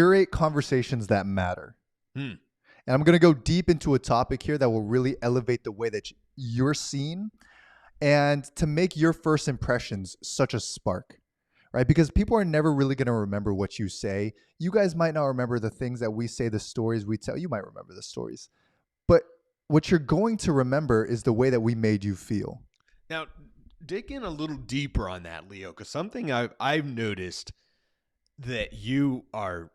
Curate conversations that matter. Hmm. And I'm going to go deep into a topic here that will really elevate the way that you're seen and to make your first impressions such a spark, right? Because people are never really going to remember what you say. You guys might not remember the things that we say, the stories we tell. You might remember the stories. But what you're going to remember is the way that we made you feel. Now, dig in a little deeper on that, Leo, because something I've noticed that you are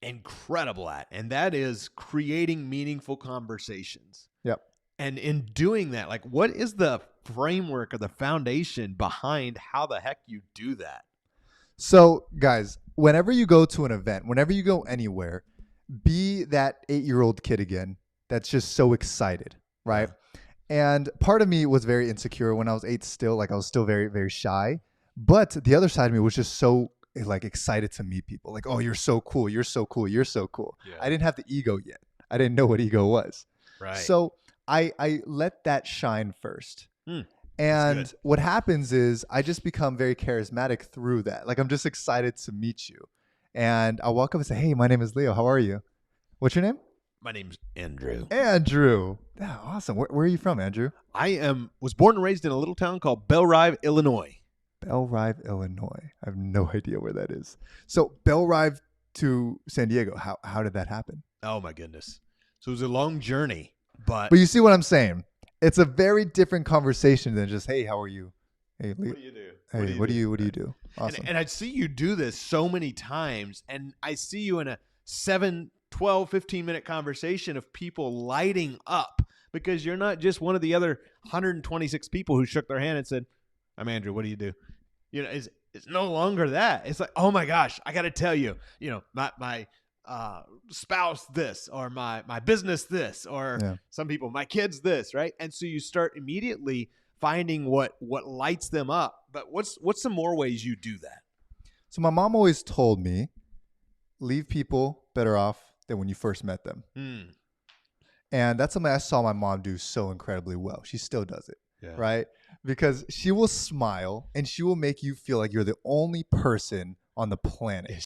incredible at, and that is creating meaningful conversations. Yep. And in doing that, like, what is the framework or the foundation behind how the heck you do that? So, guys, whenever you go to an event, whenever you go anywhere, be that 8-year-old kid again that's just so excited, right? And part of me was very insecure when I was 8 still. Like, I was still very, very shy. But the other side of me was just so like excited to meet people. Like, oh, you're so cool. You're so cool. You're so cool. Yeah. I didn't have the ego yet. I didn't know what ego was. Right. So I let that shine first. Hmm. And what happens is I just become very charismatic through that. Like, I'm just excited to meet you. And I'll walk up and say, hey, my name is Leo. How are you? What's your name? My name's Andrew. Andrew. Yeah, awesome. Where are you from, Andrew? I was born and raised in a little town called Belle Rive, Illinois. Belle Rive, Illinois. I have no idea where that is. So Belle Rive to San Diego. How did that happen? Oh, my goodness. So it was a long journey. But you see what I'm saying? It's a very different conversation than just, hey, how are you? Hey, what do you do? Hey, what do you do? Awesome. And I see you do this so many times, and I see you in a 7, 12, 15-minute conversation of people lighting up because you're not just one of the other 126 people who shook their hand and said, I'm Andrew, what do you do? You know, it's no longer that. It's like, oh my gosh, I got to tell you, you know, my spouse this, or my business this, or some people, my kids this, right? And so you start immediately finding what lights them up. But what's some more ways you do that? So my mom always told me, leave people better off than when you first met them. And that's something I saw my mom do so incredibly well. She still does it, right? Because she will smile and she will make you feel like you're the only person on the planet.